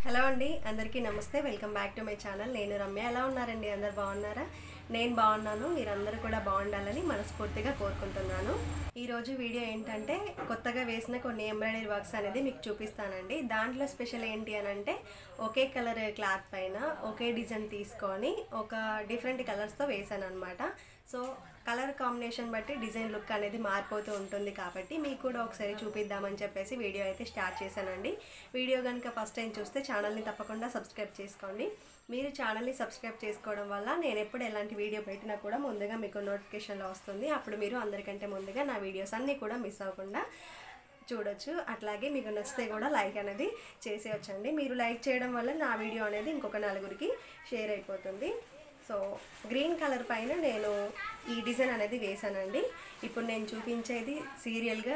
Hello అండి, అందరికీ నమస్తే. Welcome back to my channel. నేను రమ్య. ఎలా ఉన్నారండి? అందరు బాగున్నారా? నేను బాగున్నాను. మీరందరూ కూడా బాగుండాలని మనస్ఫూర్తిగా కోరుకుంటున్నాను. ఈరోజు వీడియో ఏంటంటే కొత్తగా వేసిన కొన్ని ఎంబ్రాయిడరీ వర్క్స్ అనేది మీకు చూపిస్తానండి. దాంట్లో స్పెషల్ ఏంటి అని అంటే ఒకే కలర్ క్లాత్ పైన ఒకే డిజైన్ తీసుకొని ఒక డిఫరెంట్ కలర్స్తో వేసాను అనమాట. సో కలర్ కాంబినేషన్ బట్టి డిజైన్ లుక్ అనేది మారిపోతూ ఉంటుంది కాబట్టి మీకు కూడా ఒకసారి చూపిద్దామని చెప్పేసి వీడియో అయితే స్టార్ట్ చేశానండి. వీడియో కనుక ఫస్ట్ టైం చూస్తే ఛానల్ని తప్పకుండా సబ్స్క్రైబ్ చేసుకోండి. మీరు ఛానల్ని సబ్స్క్రైబ్ చేసుకోవడం వల్ల నేను ఎప్పుడు ఎలాంటి వీడియో పెట్టినా కూడా ముందుగా మీకు నోటిఫికేషన్లో వస్తుంది. అప్పుడు మీరు అందరికంటే ముందుగా నా వీడియోస్ అన్నీ కూడా మిస్ అవ్వకుండా చూడొచ్చు. అట్లాగే మీకు నచ్చితే కూడా లైక్ అనేది చేసేయచ్చండి. మీరు లైక్ చేయడం వల్ల నా వీడియో అనేది ఇంకొక నలుగురికి షేర్ అయిపోతుంది. సో గ్రీన్ కలర్ పైన నేను ఈ డిజైన్ అనేది వేసానండి. ఇప్పుడు నేను చూపించేది సీరియల్గా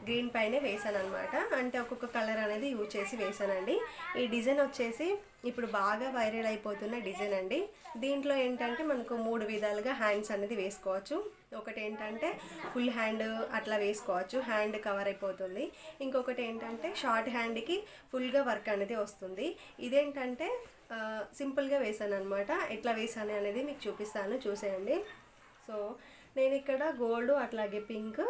గ్రీన్ పైనే వేసాను అనమాట. అంటే ఒక్కొక్క కలర్ అనేది యూజ్ చేసి వేసానండి. ఈ డిజైన్ వచ్చేసి ఇప్పుడు బాగా వైరల్ అయిపోతున్న డిజైన్ అండి. దీంట్లో ఏంటంటే మనకు 3 విధాలుగా హ్యాండ్స్ అనేది వేసుకోవచ్చు. ఒకటి ఏంటంటే ఫుల్ హ్యాండ్ అట్లా వేసుకోవచ్చు, హ్యాండ్ కవర్ అయిపోతుంది. ఇంకొకటి ఏంటంటే షార్ట్ హ్యాండ్కి ఫుల్గా వర్క్ అనేది వస్తుంది. ఇదేంటంటే సింపుల్గా వేసాను అనమాట. ఎట్లా వేసాను అనేది మీకు చూపిస్తాను, చూసేయండి. సో నేను ఇక్కడ గోల్డ్ అట్లాగే పింక్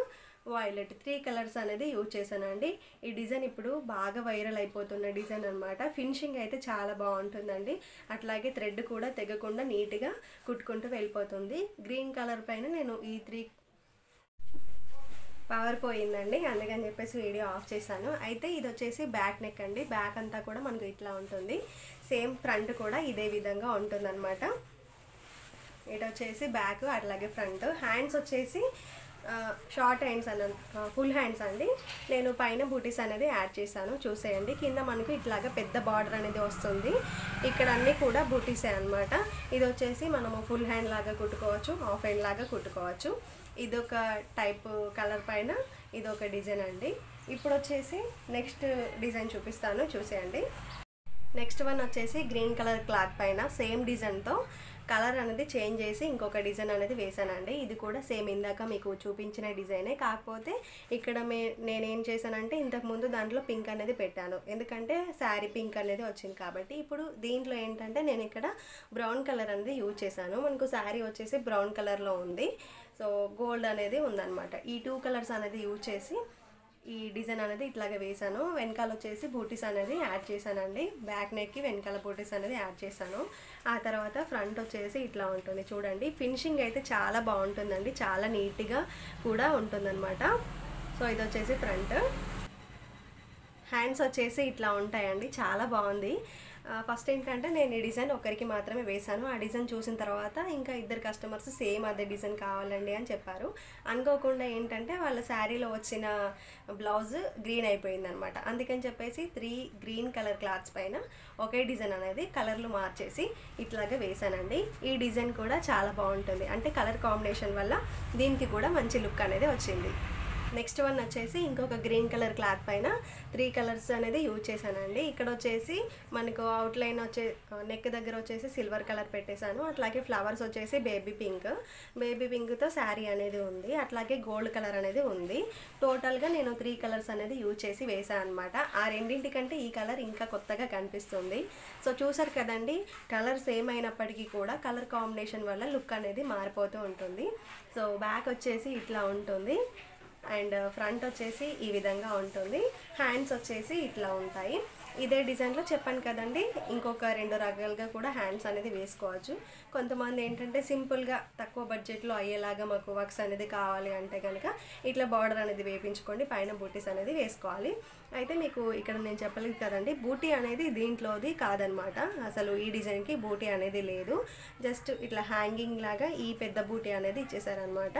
వైలెట్ 3 కలర్స్ అనేది యూజ్ చేశానండి. ఈ డిజైన్ ఇప్పుడు బాగా వైరల్ అయిపోతున్న డిజైన్ అనమాట. ఫినిషింగ్ అయితే చాలా బాగుంటుందండి. అట్లాగే థ్రెడ్ కూడా తెగకుండా నీట్గా కుట్టుకుంటూ వెళ్ళిపోతుంది. గ్రీన్ కలర్ పైన నేను ఈ 3 పవర్ పోయిందండి, అందుకని చెప్పేసి వీడియో ఆఫ్ చేశాను. అయితే ఇది వచ్చేసి బ్యాక్ నెక్ అండి. బ్యాక్ అంతా కూడా మనకు ఇట్లా ఉంటుంది. సేమ్ ఫ్రంట్ కూడా ఇదే విధంగా ఉంటుందన్నమాట. ఇటు వచ్చేసి బ్యాక్ అట్లాగే ఫ్రంట్. హ్యాండ్స్ వచ్చేసి షార్ట్ హ్యాండ్స్ ఫుల్ హ్యాండ్స్ అండి. నేను పైన బూటీస్ అనేది యాడ్ చేశాను, చూసేయండి. కింద మనకు ఇట్లాగా పెద్ద బార్డర్ అనేది వస్తుంది. ఇక్కడ అన్నీ కూడా బూటీసే అనమాట. ఇది వచ్చేసి మనము ఫుల్ హ్యాండ్ లాగా కుట్టుకోవచ్చు, హాఫ్ హ్యాండ్ లాగా కుట్టుకోవచ్చు. ఇదొక టైప్ కలర్ పైన ఇదొక డిజైన్ అండి. ఇప్పుడు వచ్చేసి నెక్స్ట్ డిజైన్ చూపిస్తాను, చూసేయండి. నెక్స్ట్ వన్ వచ్చేసి గ్రీన్ కలర్ క్లాత్ పైన సేమ్ డిజైన్తో కలర్ అనేది చేంజ్ చేసి ఇంకొక డిజైన్ అనేది వేసానండి. ఇది కూడా సేమ్ ఇందాక మీకు చూపించిన డిజైనే, కాకపోతే ఇక్కడ నేనేం చేశానంటే ఇంతకుముందు దాంట్లో పింక్ అనేది పెట్టాను, ఎందుకంటే శారీ పింక్ అనేది వచ్చింది కాబట్టి. ఇప్పుడు దీంట్లో ఏంటంటే నేను ఇక్కడ బ్రౌన్ కలర్ అనేది యూజ్ చేశాను. మనకు శారీ వచ్చేసి బ్రౌన్ కలర్లో ఉంది. సో గోల్డ్ అనేది ఉందన్నమాట. ఈ 2 కలర్స్ అనేది యూజ్ చేసి ఈ డిజైన్ అనేది ఇట్లాగే వేసాను. వెనకాల వచ్చేసి బూటీస్ అనేది యాడ్ చేశానండి. బ్యాక్ నెక్కి వెనకాల బూటీస్ అనేది యాడ్ చేశాను. ఆ తర్వాత ఫ్రంట్ వచ్చేసి ఇట్లా ఉంటుంది, చూడండి. ఫినిషింగ్ అయితే చాలా బాగుంటుందండి, చాలా నీట్గా కూడా ఉంటుందన్నమాట. సో ఇది వచ్చేసి ఫ్రంట్. హ్యాండ్స్ వచ్చేసి ఇట్లా ఉంటాయండి, చాలా బాగుంది. ఫస్ట్ ఏంటంటే నేను ఈ డిజైన్ ఒకరికి మాత్రమే వేశాను. ఆ డిజైన్ చూసిన తర్వాత ఇంకా 2 కస్టమర్స్ సేమ్ అదే డిజైన్ కావాలండి అని చెప్పారు. అనుకోకుండా ఏంటంటే వాళ్ళ శారీలో వచ్చిన బ్లౌజ్ గ్రీన్ అయిపోయింది అనమాట. అందుకని చెప్పేసి 3 గ్రీన్ కలర్ క్లాత్స్ పైన ఒకే డిజైన్ అనేది కలర్లు మార్చేసి ఇట్లాగే వేశానండి. ఈ డిజైన్ కూడా చాలా బాగుంటుంది, అంటే కలర్ కాంబినేషన్ వల్ల దీనికి కూడా మంచి లుక్ అనేది వచ్చింది. నెక్స్ట్ వన్ వచ్చేసి ఇంకొక గ్రీన్ కలర్ క్లాత్ పైన 3 కలర్స్ అనేది యూజ్ చేశానండి. ఇక్కడ వచ్చేసి మనకు అవుట్లైన్ నెక్ దగ్గర వచ్చేసి సిల్వర్ కలర్ పెట్టేశాను. అట్లాగే ఫ్లవర్స్ వచ్చేసి బేబీ పింక్తో శారీ అనేది ఉంది. అట్లాగే గోల్డ్ కలర్ అనేది ఉంది. టోటల్గా నేను 3 కలర్స్ అనేది యూజ్ చేసి వేసాను అనమాట. ఆ రెండింటికంటే ఈ కలర్ ఇంకా కొత్తగా కనిపిస్తుంది. సో చూసారు కదండి, కలర్ సేమ్ అయినప్పటికీ కూడా కలర్ కాంబినేషన్ వల్ల లుక్ అనేది మారిపోతూ ఉంటుంది. సో బ్యాక్ వచ్చేసి ఇట్లా ఉంటుంది అండ్ ఫ్రంట్ వచ్చేసి ఈ విధంగా ఉంటుంది. హ్యాండ్స్ వచ్చేసి ఇట్లా ఉంటాయి. ఇదే డిజైన్లో చెప్పాను కదండి, ఇంకొక 2 రకాలుగా కూడా హ్యాండ్స్ అనేది వేసుకోవచ్చు. కొంతమంది ఏంటంటే సింపుల్గా తక్కువ బడ్జెట్లో అయ్యేలాగా మాకు వర్క్స్ అనేది కావాలి అంటే కనుక ఇట్లా బార్డర్ అనేది వేయించుకోండి, పైన బూటీస్ అనేది వేసుకోవాలి. అయితే మీకు ఇక్కడ నేను చెప్పలేదు కదండి, బూటీ అనేది దీంట్లోది కాదనమాట. అసలు ఈ డిజైన్కి బూటీ అనేది లేదు. జస్ట్ ఇట్లా హ్యాంగింగ్ లాగా ఈ పెద్ద బూటీ అనేది ఇచ్చేసారనమాట.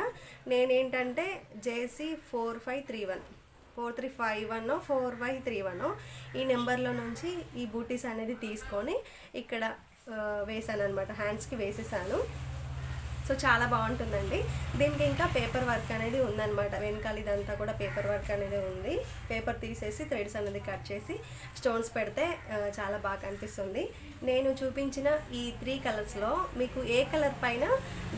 నేనేంటంటే జేసీ 4351 4531 ఈ నెంబర్లో నుంచి ఈ బూటీస్ అనేది తీసుకొని ఇక్కడ వేసాను అనమాట. హ్యాండ్స్కి వేసేసాను. సో చాలా బాగుంటుందండి. దీనికి ఇంకా పేపర్ వర్క్ అనేది ఉందన్నమాట. వెనకాల ఇదంతా కూడా పేపర్ వర్క్ అనేది ఉంది. పేపర్ తీసేసి థ్రెడ్స్ అనేది కట్ చేసి స్టోన్స్ పెడితే చాలా బాగా కనిపిస్తుంది. నేను చూపించిన ఈ 3 కలర్స్లో మీకు ఏ కలర్ పైన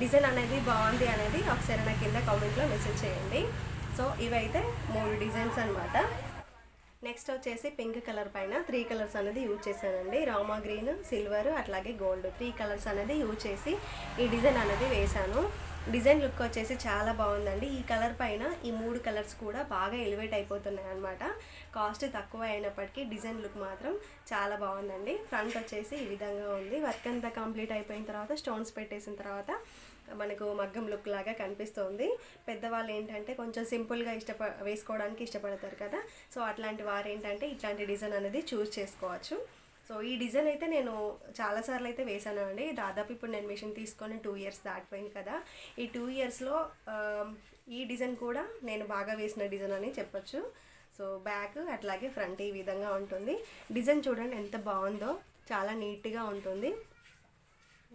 డిజైన్ అనేది బాగుంది అనేది ఒకసారి నా కింద కామెంట్లో మెసేజ్ చేయండి. సో ఇవైతే 3 డిజైన్స్ అనమాట. నెక్స్ట్ వచ్చేసి పింక్ కలర్ పైన 3 కలర్స్ అనేది యూజ్ చేశానండి. రామా గ్రీన్, సిల్వర్ అట్లాగే గోల్డ్ 3 కలర్స్ అనేది యూజ్ చేసి ఈ డిజైన్ అనేది వేశాను. డిజైన్ లుక్ వచ్చేసి చాలా బాగుందండి. ఈ కలర్ పైన ఈ 3 కలర్స్ కూడా బాగా ఎలివేట్ అయిపోతున్నాయి అనమాట. కాస్ట్ తక్కువ అయినప్పటికీ డిజైన్ లుక్ మాత్రం చాలా బాగుందండి. ఫ్రంట్ వచ్చేసి ఈ విధంగా ఉంది. వర్క్ అంతా కంప్లీట్ అయిపోయిన తర్వాత స్టోన్స్ పెట్టేసిన తర్వాత మనకు మగ్గం లుక్ లాగా కనిపిస్తుంది. పెద్దవాళ్ళు ఏంటంటే కొంచెం సింపుల్గా వేసుకోవడానికి ఇష్టపడతారు కదా. సో అట్లాంటి వారు ఏంటంటే ఇట్లాంటి డిజైన్ అనేది చూస్ చేసుకోవచ్చు. సో ఈ డిజైన్ అయితే నేను చాలాసార్లు అయితే వేసాను అండి. దాదాపు ఇప్పుడు నేను మిషన్ తీసుకొని 2 ఇయర్స్ దాటిపోయింది కదా. ఈ 2 ఇయర్స్లో ఈ డిజైన్ కూడా నేను బాగా వేసిన డిజైన్ అని చెప్పొచ్చు. సో బ్యాక్ అట్లాగే ఫ్రంట్ ఈ విధంగా ఉంటుంది. డిజైన్ చూడండి ఎంత బాగుందో, చాలా నీట్గా ఉంటుంది.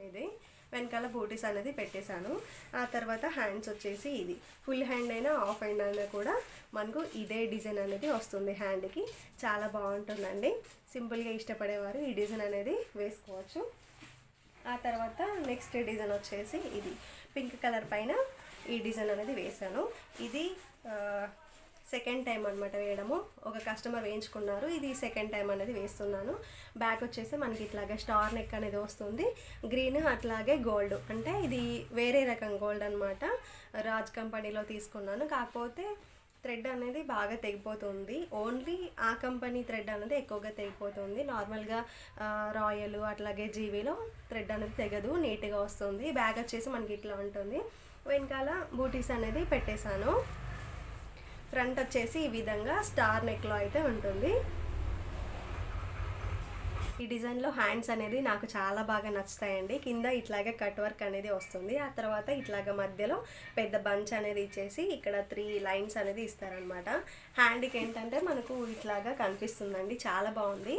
ఇది వెనకాల బూటీస్ అనేది పెట్టేశాను. ఆ తర్వాత హ్యాండ్స్ వచ్చేసి ఇది ఫుల్ హ్యాండ్ అయినా హాఫ్ హ్యాండ్ అయినా కూడా మనకు ఇదే డిజైన్ అనేది వస్తుంది. హ్యాండ్కి చాలా బాగుంటుందండి. సింపుల్గా ఇష్టపడేవారు ఈ డిజైన్ అనేది వేసుకోవచ్చు. ఆ తర్వాత నెక్స్ట్ డిజైన్ వచ్చేసి ఇది పింక్ కలర్ పైన ఈ డిజైన్ అనేది వేశాను. ఇది సెకండ్ టైం అనమాట వేయడము. ఒక కస్టమర్ వేయించుకున్నారు, ఇది సెకండ్ టైం అనేది వేస్తున్నాను. బ్యాక్ వచ్చేసి మనకి ఇట్లాగే స్టార్ నెక్ అనేది వస్తుంది. గ్రీన్ అట్లాగే గోల్డ్, అంటే ఇది వేరే రకం గోల్డ్ అనమాట. రాజ్ కంపెనీలో తీసుకున్నాను. కాకపోతే థ్రెడ్ అనేది బాగా తెగిపోతుంది. ఓన్లీ ఆ కంపెనీ థ్రెడ్ అనేది ఎక్కువగా తెగిపోతుంది. నార్మల్గా రాయల్ అట్లాగే జీవీలో థ్రెడ్ అనేది తెగదు, నీట్గా వస్తుంది. బ్యాగ్ వచ్చేసి మనకి ఇట్లా ఉంటుంది. వెనకాల బూటీస్ అనేది పెట్టేశాను. ఫ్రంట్ వచ్చేసి ఈ విధంగా స్టార్ నెక్లో అయితే ఉంటుంది. ఈ డిజైన్లో హ్యాండ్స్ అనేది నాకు చాలా బాగా నచ్చుతాయండి. కింద ఇట్లాగే కట్ వర్క్ అనేది వస్తుంది. ఆ తర్వాత ఇట్లాగా మధ్యలో పెద్ద బంచ్ అనేది ఇచ్చేసి ఇక్కడ 3 లైన్స్ అనేది ఇస్తారనమాట. హ్యాండ్కి ఏంటంటే మనకు ఇట్లాగా కనిపిస్తుందండి, చాలా బాగుంది.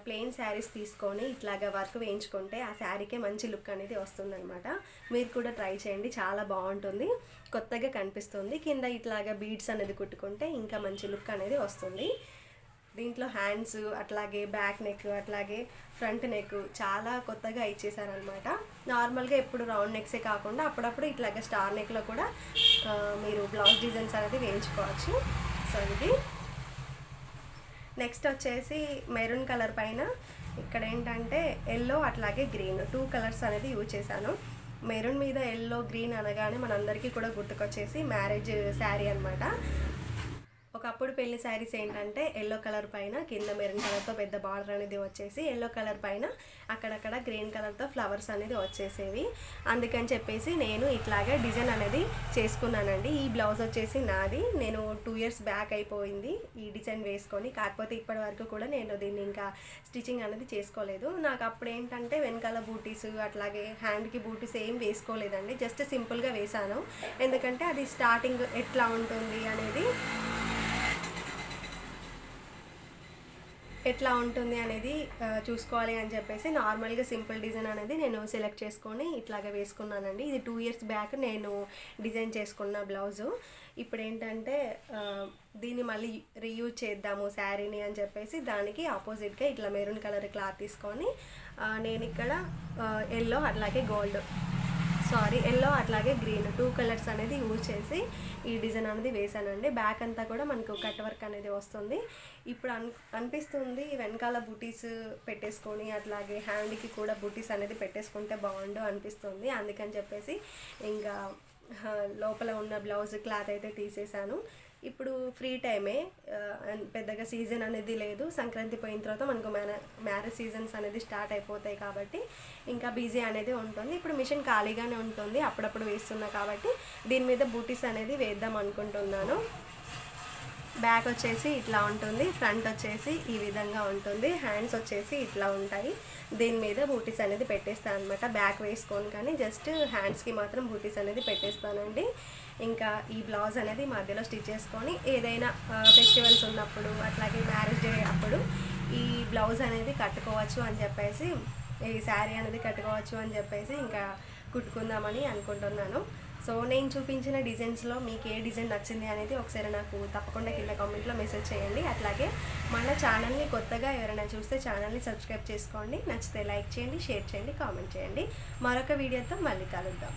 ప్లెయిన్ శారీస్ తీసుకొని ఇట్లాగా వర్క్ వేయించుకుంటే ఆ శారీకే మంచి లుక్ అనేది వస్తుందన్నమాట. మీరు కూడా ట్రై చేయండి, చాలా బాగుంటుంది, కొత్తగా కనిపిస్తుంది. కింద ఇట్లాగా బీడ్స్ అనేది కుట్టుకుంటే ఇంకా మంచి లుక్ అనేది వస్తుంది. దీంట్లో హ్యాండ్స్ అట్లాగే బ్యాక్ నెక్ అట్లాగే ఫ్రంట్ నెక్ చాలా కొత్తగా ఇచ్చేసారనమాట. నార్మల్గా ఎప్పుడు రౌండ్ నెక్సే కాకుండా అప్పుడప్పుడు ఇట్లాగే స్టార్ నెక్లో కూడా మీరు బ్లౌజ్ డిజైన్స్ అనేది వేయించుకోవచ్చు. సో ఇది నెక్స్ట్ వచ్చేసి మెరూన్ కలర్ పైన ఇక్కడ ఏంటంటే ఎల్లో అట్లాగే గ్రీన్ 2 కలర్స్ అనేది యూజ్ చేశాను. మెరూన్ మీద ఎల్లో గ్రీన్ అనగానే మనందరికీ కూడా గుర్తుకొచ్చేసి మ్యారేజ్ శారీ అనమాట. ఒకప్పుడు పెళ్లి శారీస్ ఏంటంటే ఎల్లో కలర్ పైన కింద మెరూన్ కలర్తో పెద్ద బార్డర్ అనేది వచ్చేసి ఎల్లో కలర్ పైన అక్కడక్కడ గ్రీన్ కలర్తో ఫ్లవర్స్ అనేది వచ్చేసేవి. అందుకని చెప్పేసి నేను ఇట్లాగే డిజైన్ అనేది చేసుకున్నానండి. ఈ బ్లౌజ్ వచ్చేసి నాది, నేను 2 ఇయర్స్ బ్యాక్ అయిపోయింది ఈ డిజైన్ వేసుకొని. కాకపోతే ఇప్పటి వరకు కూడా నేను దీన్ని ఇంకా స్టిచ్చింగ్ అనేది చేసుకోలేదు. నాకు అప్పుడు ఏంటంటే వెనకాల బూటీస్ అట్లాగే హ్యాండ్కి బూటీస్ ఏం వేసుకోలేదండి, జస్ట్ సింపుల్గా వేశాను. ఎందుకంటే అది స్టార్టింగ్ ఎట్లా ఉంటుంది అనేది చూసుకోవాలి అని చెప్పేసి నార్మల్గా సింపుల్ డిజైన్ అనేది నేను సెలెక్ట్ చేసుకొని ఇట్లాగా వేసుకున్నానండి. ఇది 2 ఇయర్స్ బ్యాక్ నేను డిజైన్ చేసుకున్న బ్లౌజు. ఇప్పుడు ఏంటంటే దీన్ని మళ్ళీ రీయూజ్ చేద్దాము శారీని అని చెప్పేసి దానికి ఆపోజిట్గా ఇట్లా మెరూన్ కలర్ క్లాత్ తీసుకొని నేను ఇక్కడ ఎల్లో అట్లాగే గ్రీన్ 2 కలర్స్ అనేది యూజ్ చేసి ఈ డిజైన్ అనేది వేసానండి. బ్యాక్ అంతా కూడా మనకు కట్ వర్క్ అనేది వస్తుంది. ఇప్పుడు అనిపిస్తుంది వెనకాల బూటీస్ పెట్టేసుకొని అట్లాగే హ్యాండ్కి కూడా బూటీస్ అనేది పెట్టేసుకుంటే బాగుండు అనిపిస్తుంది. అందుకని చెప్పేసి ఇంకా లోపల ఉన్న బ్లౌజ్ క్లాత్ అయితే తీసేసాను. ఇప్పుడు ఫ్రీ టైమే, పెద్దగా సీజన్ అనేది లేదు. సంక్రాంతి పోయిన తర్వాత మనకు మ్యారేజ్ సీజన్స్ అనేది స్టార్ట్ అయిపోతాయి కాబట్టి ఇంకా బిజీ అనేది ఉంటుంది. ఇప్పుడు మిషన్ ఖాళీగానే ఉంటుంది, అప్పుడప్పుడు వేస్తున్నా కాబట్టి దీని మీద బూటీస్ అనేది వేద్దాం అనుకుంటున్నాను. బ్యాక్ వచ్చేసి ఇట్లా ఉంటుంది, ఫ్రంట్ వచ్చేసి ఈ విధంగా ఉంటుంది, హ్యాండ్స్ వచ్చేసి ఇట్లా ఉంటాయి. దీని మీద బూటీస్ అనేది పెట్టేస్తాను అనమాట. బ్యాక్ వేసుకొని కానీ జస్ట్ హ్యాండ్స్కి మాత్రం బూటీస్ అనేది పెట్టేస్తానండి. ఇంకా ఈ బ్లౌజ్ అనేది మధ్యలో స్టిచ్ చేసుకొని ఏదైనా ఫెస్టివల్స్ ఉన్నప్పుడు అట్లాగే మ్యారేజ్ డే అప్పుడు ఈ బ్లౌజ్ అనేది కట్టుకోవచ్చు అని చెప్పేసి, ఈ శారీ అనేది కట్టుకోవచ్చు అని చెప్పేసి ఇంకా కుట్టుకుందామని అనుకుంటున్నాను. సో నేను చూపించిన డిజైన్స్లో మీకు ఏ డిజైన్ నచ్చింది అనేది ఒకసారి నాకు తప్పకుండా కింద కామెంట్లో మెసేజ్ చేయండి. అట్లాగే మన ఛానల్ని కొత్తగా ఎవరైనా చూస్తే ఛానల్ని సబ్స్క్రైబ్ చేసుకోండి. నచ్చితే లైక్ చేయండి, షేర్ చేయండి, కామెంట్ చేయండి. మరొక వీడియోతో మళ్ళీ కలుద్దాం.